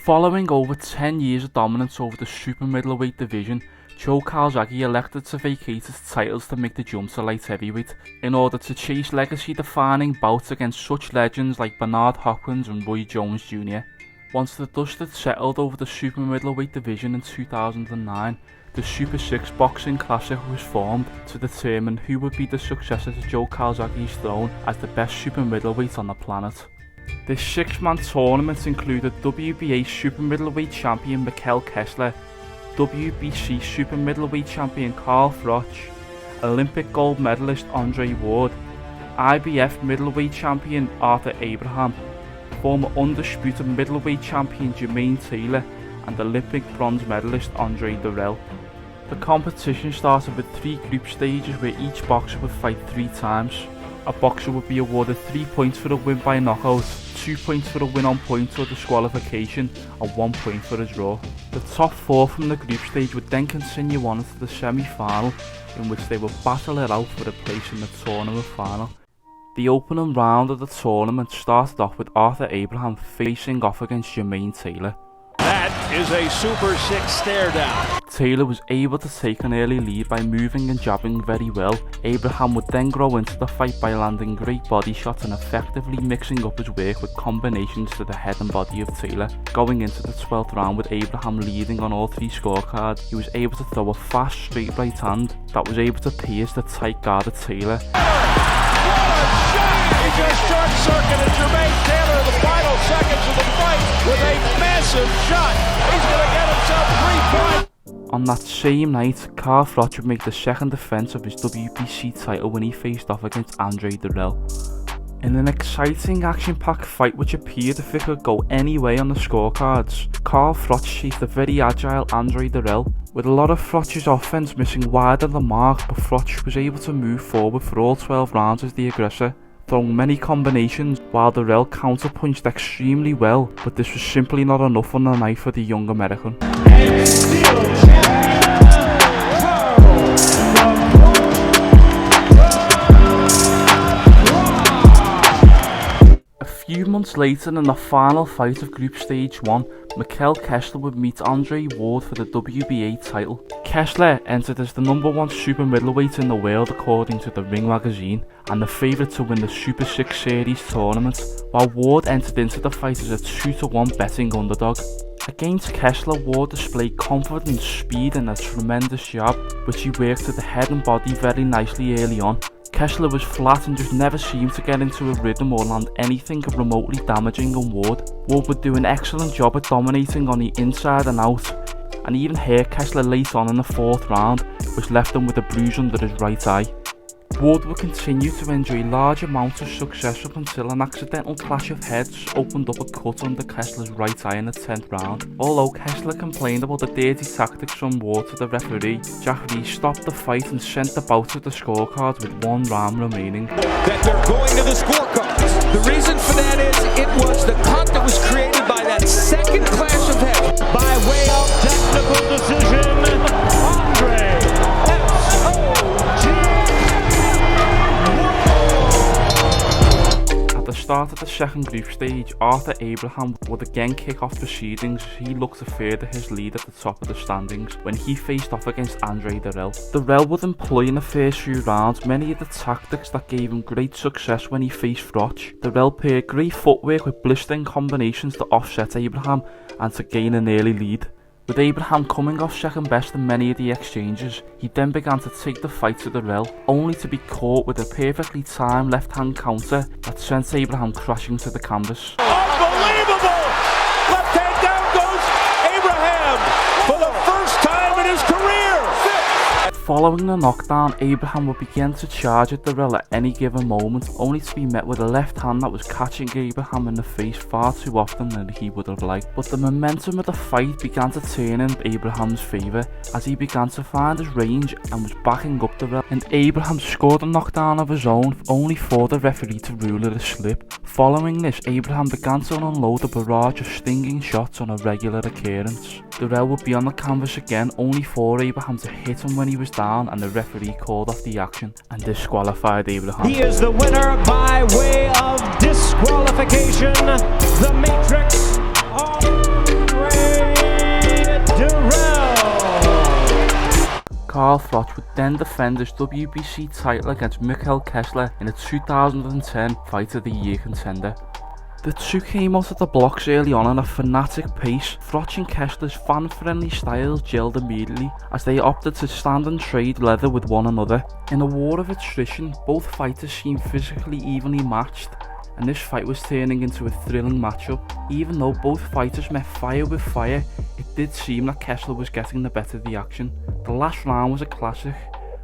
Following over 10 years of dominance over the super middleweight division, Joe Calzaghe elected to vacate his titles to make the jump to light heavyweight in order to chase legacy-defining bouts against such legends like Bernard Hopkins and Roy Jones Jr. Once the dust had settled over the super middleweight division in 2009, the Super 6 Boxing Classic was formed to determine who would be the successor to Joe Calzaghe's throne as the best super middleweight on the planet. This 6-man tournament included WBA super middleweight champion Kessler, WBC super middleweight champion Froch, Olympic gold medalist Andre Ward, IBF middleweight champion Arthur Abraham, former undisputed middleweight champion Jermaine Taylor, and Olympic bronze medalist Andre Dirrell. The competition started with 3 group stages where each boxer would fight 3 times. A boxer would be awarded 3 points for a win by knockout, 2 points for a win on points or disqualification, and 1 point for a draw. The top 4 from the group stage would then continue on into the semi-final, in which they would battle it out for a place in the tournament final. The opening round of the tournament started off with Arthur Abraham facing off against Jermaine Taylor. That is a Super 6 stare down. Taylor was able to take an early lead by moving and jabbing very well. Abraham would then grow into the fight by landing great body shots and effectively mixing up his work with combinations to the head and body of Taylor. Going into the 12th round with Abraham leading on all 3 scorecards, he was able to throw a fast straight right hand that was able to pierce the tight guard of Taylor. He just short-circuited Jermaine Taylor in the final seconds of the fight with a massive shot. He's going to get himself 3 points. On that same night, Froch would make the second defence of his WBC title when he faced off against Andre Dirrell. In an exciting action-packed fight which appeared if it could go any way on the scorecards, Froch chased the very agile Andre Dirrell, with a lot of Froch's offence missing wide of the mark, but Froch was able to move forward for all 12 rounds as the aggressor, throwing many combinations while Dirrell counter-punched extremely well, but this was simply not enough on the night for the young American. A few months later, in the final fight of Group Stage 1, Kessler would meet Andre Ward for the WBA title. Kessler entered as the #1 super middleweight in the world according to the Ring magazine, and the favourite to win the Super 6 Series tournament, while Ward entered into the fight as a 2-1 betting underdog. Against Kessler, Ward displayed confidence, speed and a tremendous jab, which he worked to the head and body very nicely early on. Kessler was flat and just never seemed to get into a rhythm or land anything remotely damaging on Ward. Ward would do an excellent job at dominating on the inside and out, and even hurt Kessler late on in the 4th round, which left him with a bruise under his right eye. Ward would continue to enjoy large amounts of success up until an accidental clash of heads opened up a cut under Kessler's right eye in the 10th round. Although Kessler complained about the dirty tactics from Ward to the referee, Jack Reese stopped the fight and sent the bout to the scorecards with 1 round remaining. That they're going to the scorecards. The reason for that is it was the cut that was created by that second clash of heads. By way of technical decision, Andre At the start of the second group stage, Arthur Abraham would again kick off proceedings as he looked to further his lead at the top of the standings when he faced off against Andre Dirrell. Dirrell would employ in the first few rounds many of the tactics that gave him great success when he faced Froch. Dirrell paired great footwork with blistering combinations to offset Abraham and to gain an early lead. With Abraham coming off second best in many of the exchanges, he then began to take the fight to Dirrell, only to be caught with a perfectly timed left-hand counter that sent Abraham crashing to the canvas. unbelievable! Left hand down goes Abraham for the first time in his career! Following the knockdown, Abraham would begin to charge at Dirrell at any given moment, only to be met with a left hand that was catching Abraham in the face far too often than he would have liked. But the momentum of the fight began to turn in Abraham's favour as he began to find his range and was backing up Dirrell, and Abraham scored a knockdown of his own, only for the referee to rule it a slip. Following this, Abraham began to unload a barrage of stinging shots on a regular occurrence. Dirrell would be on the canvas again, only for Abraham to hit him when he was down, and the referee called off the action and disqualified Abraham. He is the winner by way of disqualification, the Matrix. Carl Froch would then defend his WBC title against Kessler in a 2010 Fight of the Year contender. The two came out of the blocks early on at a fanatic pace. Froch and Kessler's fan-friendly styles gelled immediately as they opted to stand and trade leather with one another. In a war of attrition, both fighters seemed physically evenly matched, and this fight was turning into a thrilling matchup. Even though both fighters met fire with fire, it did seem that Kessler was getting the better of the action. The last round was a classic.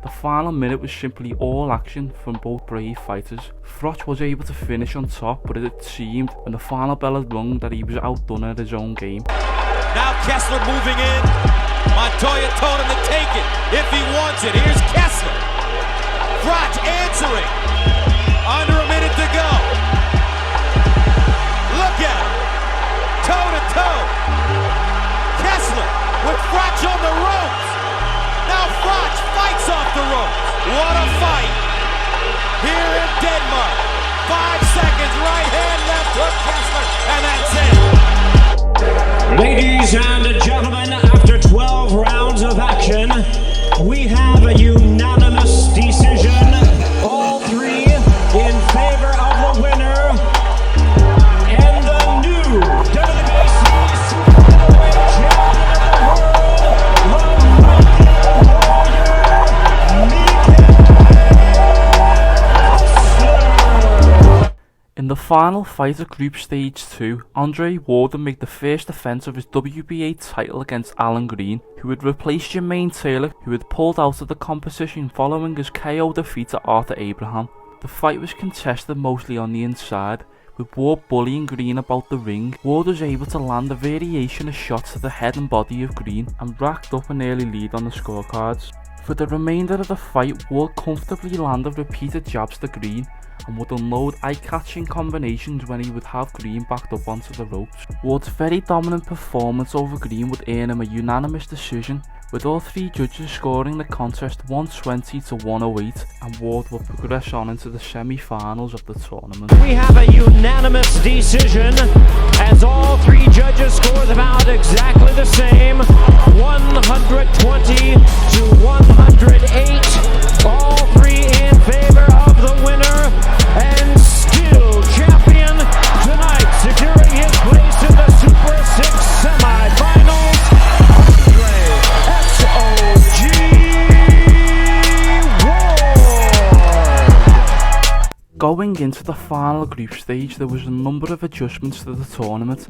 The final minute was simply all action from both brave fighters. Froch was able to finish on top, but it seemed when the final bell had rung that he was outdone at his own game. Now Kessler moving in. Montoya told him to take it if he wants it. Here's Kessler. Froch answering. Under a minute to go. Look at him. Toe to toe. Kessler with Froch on the ropes. Now Froch fights off the ropes. What a fight here in Denmark. 5 seconds, right hand, left hook, Kessler, and that's it. Ladies and gentlemen, after 12 rounds of action, we have a unanimous decision. All three in favor of the winner and the new WBC Middleweight Champion of the World. In the final fight of Group Stage 2, Andre Ward would make the first defence of his WBA title against Alan Green, who had replaced Jermaine Taylor, who had pulled out of the competition following his KO defeat to Arthur Abraham. The fight was contested mostly on the inside, with Ward bullying Green about the ring. Ward was able to land a variation of shots to the head and body of Green and racked up an early lead on the scorecards. For the remainder of the fight, Ward comfortably landed repeated jabs to Green and would unload eye-catching combinations when he would have Green backed up onto the ropes. Ward's very dominant performance over Green would earn him a unanimous decision, with all three judges scoring the contest 120 to 108, and Ward would progress on into the semi-finals of the tournament. We have a unanimous decision as all three judges scored about exactly the same, 120 to 108, all three in favor of the winner, and still champion tonight, securing his place in the Super 6 semi-finals, Going into the final group stage, there was a number of adjustments to the tournament,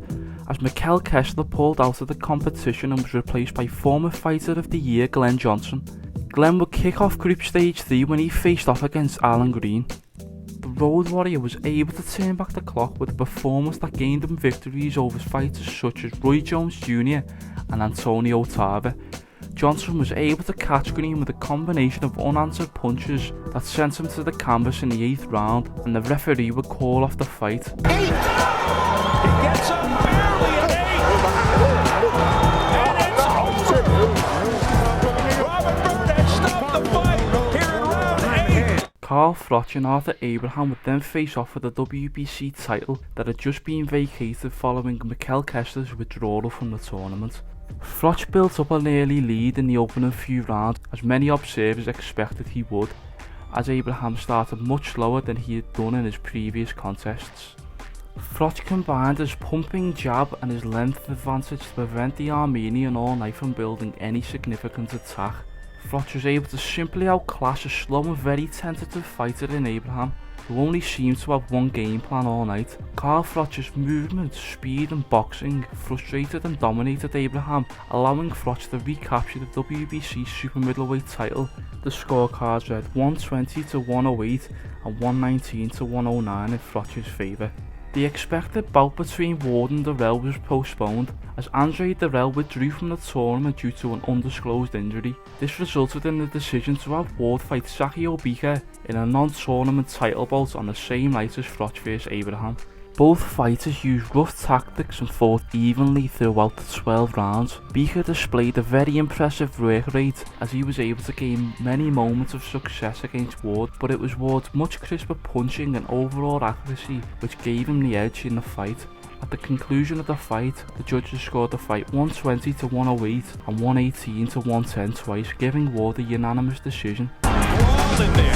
as Kessler pulled out of the competition and was replaced by former Fighter of the Year Glenn Johnson. Glenn would kick off Group Stage 3 when he faced off against Alan Green. The Road Warrior was able to turn back the clock with a performance that gained him victories over fighters such as Roy Jones Jr. and Antonio Tarver. Johnson was able to catch Green with a combination of unanswered punches that sent him to the canvas in the 8th round, and the referee would call off the fight. 8! He gets up barely at 8! And it's over! Robert Burnett stopped the fight here in round 8! Carl Froch and Arthur Abraham would then face off for the WBC title that had just been vacated following Kessler's withdrawal from the tournament. Froch built up an early lead in the opening few rounds, as many observers expected he would, as Abraham started much slower than he had done in his previous contests. Froch combined his pumping jab and his length advantage to prevent the Armenian all night from building any significant attack. Froch was able to simply outclass a slow and very tentative fighter in Abraham, who only seemed to have one game plan all night. Carl Froch's movement, speed and boxing frustrated and dominated Abraham, allowing Froch to recapture the WBC Super Middleweight title. The scorecards read 120 to 108 and 119 to 109 in Froch's favour. The expected bout between Ward and Durrell was postponed, as Andre Durrell withdrew from the tournament due to an undisclosed injury. This resulted in the decision to have Ward fight Saki Obika in a non-tournament title bout on the same night as Froch vs Abraham. Both fighters used rough tactics and fought evenly throughout the 12 rounds. Bika displayed a very impressive work rate, as he was able to gain many moments of success against Ward, but it was Ward's much crisper punching and overall accuracy which gave him the edge in the fight. At the conclusion of the fight, the judges scored the fight 120 to 108 and 118 to 110 twice, giving Ward a unanimous decision. All in there.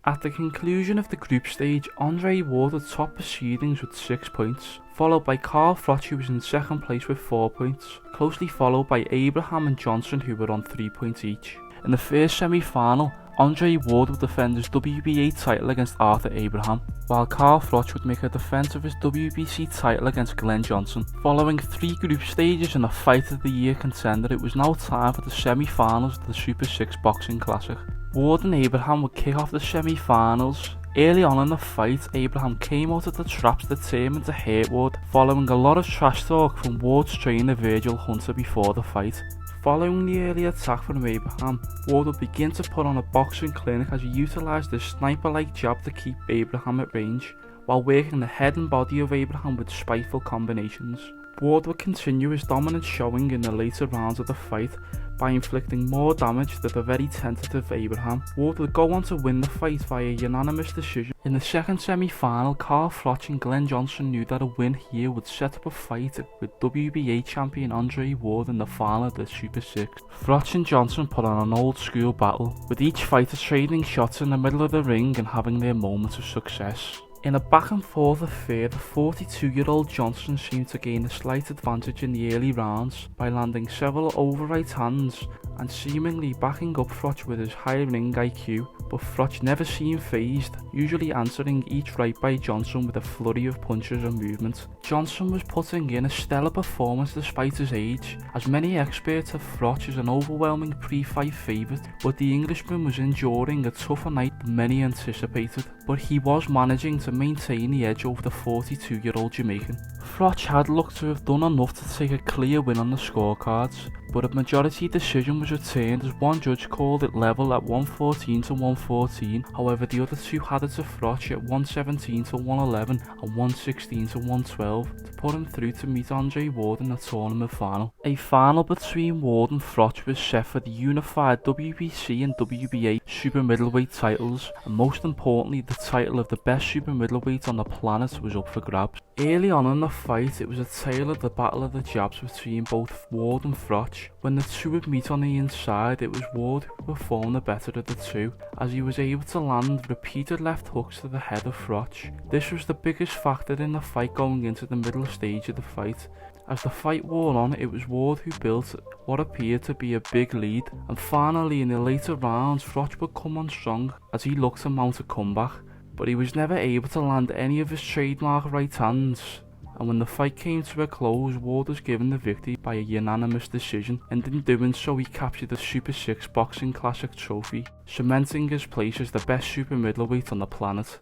At the conclusion of the group stage, Andre Ward had top proceedings with 6 points, followed by Carl Froch, who was in second place with 4 points, closely followed by Abraham and Johnson, who were on 3 points each. In the first semi-final, Andre Ward would defend his WBA title against Arthur Abraham, while Carl Froch would make a defense of his WBC title against Glenn Johnson. Following 3 group stages and a Fight of the Year contender, it was now time for the semi-finals of the Super 6 Boxing Classic. Ward and Abraham would kick off the semi-finals. Early on in the fight, Abraham came out of the traps determined to hurt Ward, following a lot of trash talk from Ward's trainer Virgil Hunter before the fight. Following the early attack from Abraham, Ward would begin to put on a boxing clinic as he utilised his sniper-like jab to keep Abraham at range, while working the head and body of Abraham with spiteful combinations. Ward would continue his dominant showing in the later rounds of the fight by inflicting more damage to the very tentative Abraham. Ward would go on to win the fight via unanimous decision. In the second semi-final, Carl Froch and Glenn Johnson knew that a win here would set up a fight with WBA champion Andre Ward in the final of the Super 6. Froch and Johnson put on an old school battle, with each fighter trading shots in the middle of the ring and having their moments of success. In a back and forth affair, the 42-year-old Johnson seemed to gain a slight advantage in the early rounds by landing several over-right hands and seemingly backing up Froch with his high ring IQ, but Froch never seemed phased, usually answering each right by Johnson with a flurry of punches and movement. Johnson was putting in a stellar performance despite his age, as many experts have Froch as an overwhelming pre-fight favourite, but the Englishman was enduring a tougher night than many anticipated, but he was managing to maintain the edge over the 42-year-old Jamaican. Froch had looked to have done enough to take a clear win on the scorecards, but a majority decision was returned as one judge called it level at 114 to 114, however the other two had it to Froch at 117 to 111 and 116 to 112 to put him through to meet Andre Ward in the tournament final. A final between Ward and Froch was set for the unified WBC and WBA super middleweight titles, and most importantly the title of the best super middleweight on the planet was up for grabs. Early on in the fight, it was a tale of the battle of the jabs between both Ward and Froch. When the two would meet on the inside, it was Ward who performed the better of the two, as he was able to land repeated left hooks to the head of Froch. This was the biggest factor in the fight going into the middle stage of the fight. As the fight wore on, it was Ward who built what appeared to be a big lead, and finally in the later rounds, Froch would come on strong as he looked to mount a comeback, but he was never able to land any of his trademark right hands. And when the fight came to a close, Ward was given the victory by a unanimous decision, and in doing so he captured the Super 6 Boxing Classic trophy, cementing his place as the best super middleweight on the planet.